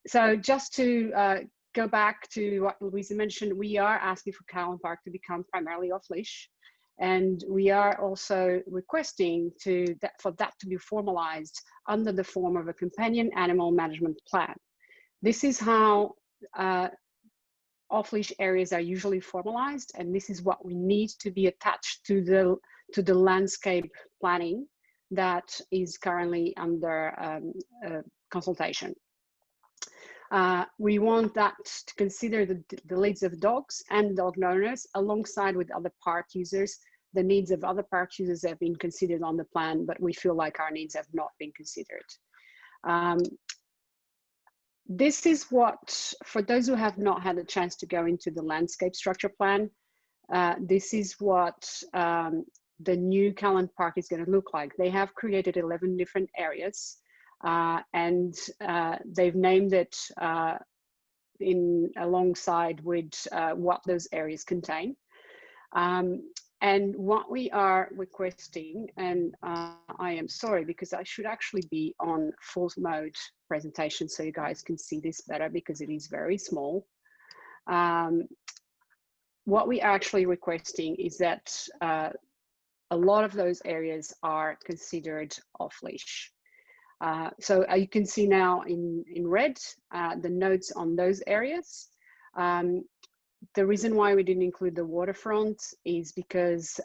So just to go back to what Louisa mentioned, we are asking for Callan Park to become primarily off-leash. And we are also requesting for that to be formalized under the form of a companion animal management plan. This is how off-leash areas are usually formalized, and this is what we need to be attached to the landscape planning that is currently under consultation. We want that to consider the needs of dogs and dog owners alongside with other park users. The needs of other park users have been considered on the plan, but we feel like our needs have not been considered. This is what, for those who have not had a chance to go into the landscape structure plan, this is what the new Callan Park is going to look like. They have created 11 different areas. And they've named it alongside with what those areas contain. And what we are requesting, and I am sorry because I should actually be on full mode presentation so you guys can see this better because it is very small. What we are actually requesting is that a lot of those areas are considered off-leash. So you can see now in red the notes on those areas. The reason why we didn't include the waterfront is because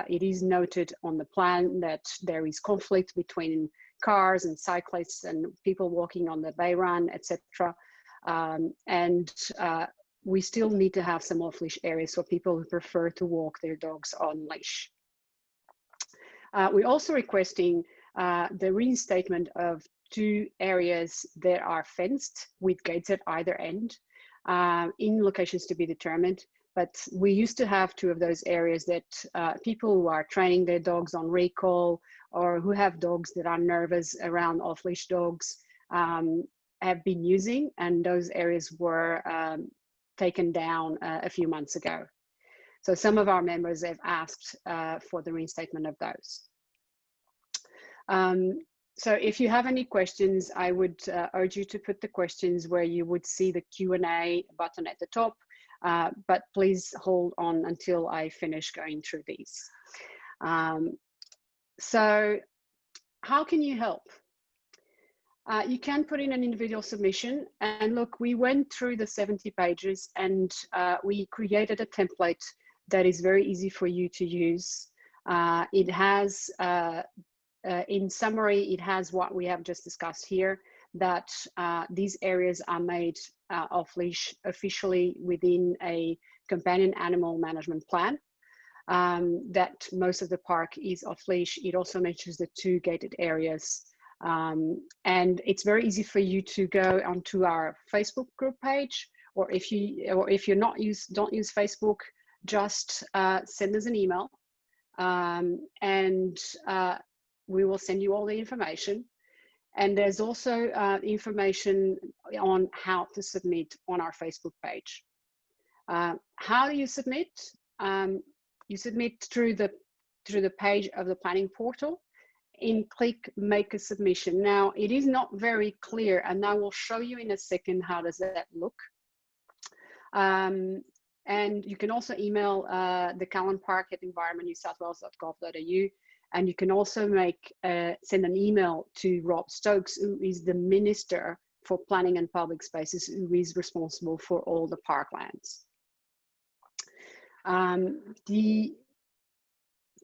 it is noted on the plan that there is conflict between cars and cyclists and people walking on the bay run, etc. And we still need to have some off-leash areas for people who prefer to walk their dogs on leash. We're also requesting the reinstatement of 2 areas that are fenced with gates at either end in locations to be determined. But we used to have 2 of those areas that people who are training their dogs on recall or who have dogs that are nervous around off-leash dogs have been using, and those areas were taken down a few months ago. So some of our members have asked for the reinstatement of those. So if you have any questions, I would urge you to put the questions where you would see the Q&A button at the top, but please hold on until I finish going through these. So how can you help? You can put in an individual submission, and look, we went through the 70 pages and we created a template that is very easy for you to use. It has in summary, it has what we have just discussed here, that these areas are made off-leash officially within a companion animal management plan, that most of the park is off-leash. It also mentions the 2 gated areas. And it's very easy for you to go onto our Facebook group page, or if you're don't use Facebook, just send us an email, and we will send you all the information. And there's also information on how to submit on our Facebook page. How do you submit? You submit through the page of the planning portal and click make a submission. Now, it is not very clear, and I will show you in a second how does that look. And you can also email the Callan Park at environmentnewsouthwales.gov.au. And you can also send an email to Rob Stokes, who is the Minister for Planning and Public Spaces, who is responsible for all the parklands. The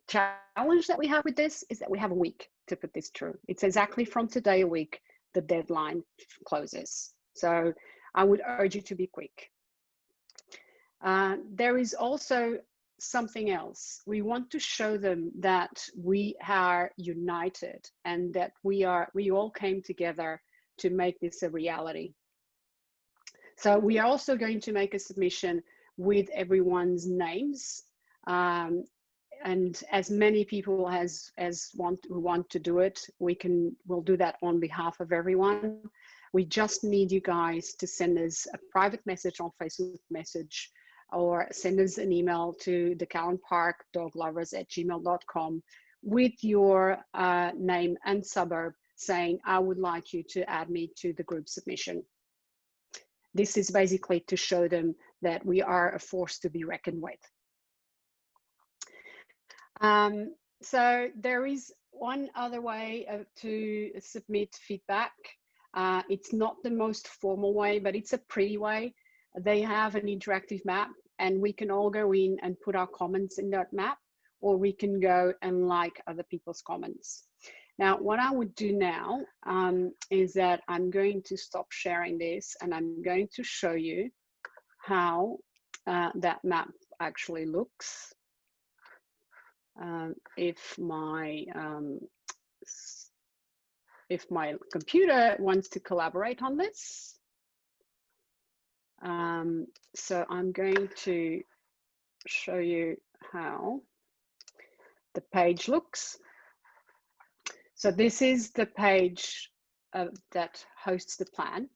challenge that we have with this is that we have a week to put this through. It's exactly from today a week, the deadline closes. So I would urge you to be quick. There is also something else. We want to show them that we are united and that we all came together to make this a reality. So we are also going to make a submission with everyone's names, and as many people as want to do it, we'll do that on behalf of everyone. We just need you guys to send us a private message on Facebook message, or send us an email to the Callan Park doglovers@gmail.com with your name and suburb saying, I would like you to add me to the group submission. This is basically to show them that we are a force to be reckoned with. So there is one other way to submit feedback. It's not the most formal way, but it's a pretty way. They have an interactive map, and we can all go in and put our comments in that map, or we can go and like other people's comments. Now, what I would do now is that I'm going to stop sharing this, and I'm going to show you how that map actually looks. If my computer wants to collaborate on this. So I'm going to show you how the page looks. So this is the page that hosts the plan.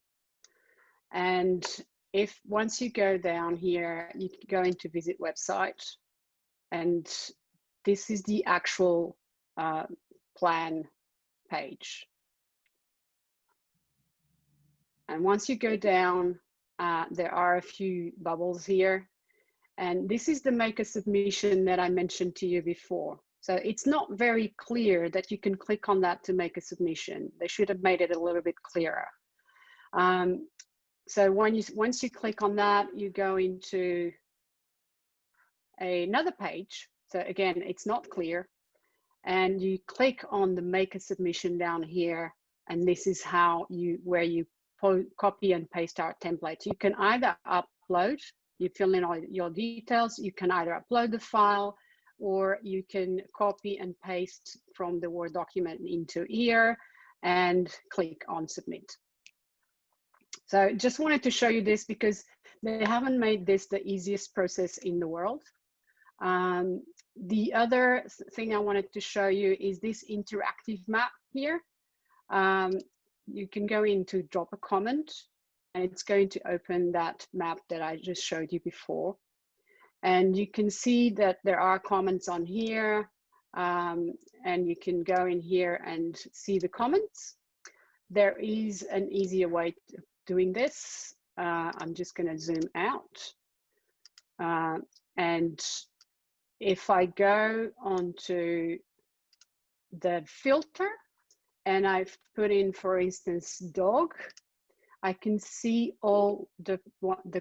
And if once you go down here, you can go into visit website, and this is the actual plan page. And once you go down, there are a few bubbles here. And this is the make a submission that I mentioned to you before. So it's not very clear that you can click on that to make a submission. They should have made it a little bit clearer. So once you click on that, you go into another page. So again, it's not clear. And you click on the make a submission down here. And this is how where you copy and paste our template. You can either upload, you fill in all your details, you can either upload the file, or you can copy and paste from the Word document into here and click on submit. So just wanted to show you this because they haven't made this the easiest process in the world. The other thing I wanted to show you is this interactive map here. You can go in to drop a comment, and it's going to open that map that I just showed you before. And you can see that there are comments on here, and you can go in here and see the comments. There is an easier way of doing this. I'm just going to zoom out. And if I go onto the filter and I've put in, for instance, dog, I can see all the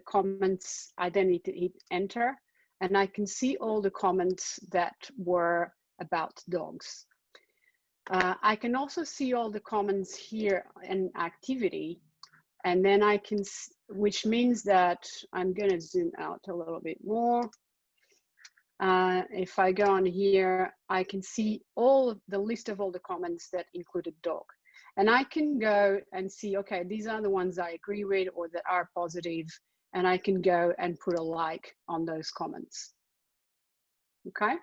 comments. I then need to hit enter, and I can see all the comments that were about dogs. I can also see all the comments here in activity, and then I can, which means that I'm going to zoom out a little bit more. If I go on here, I can see all the list of all the comments that included dog. And I can go and see, okay, these are the ones I agree with or that are positive, and I can go and put a like on those comments. Okay.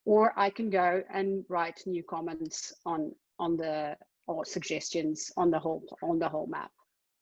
Or I can go and write new comments on the, or suggestions on the whole map.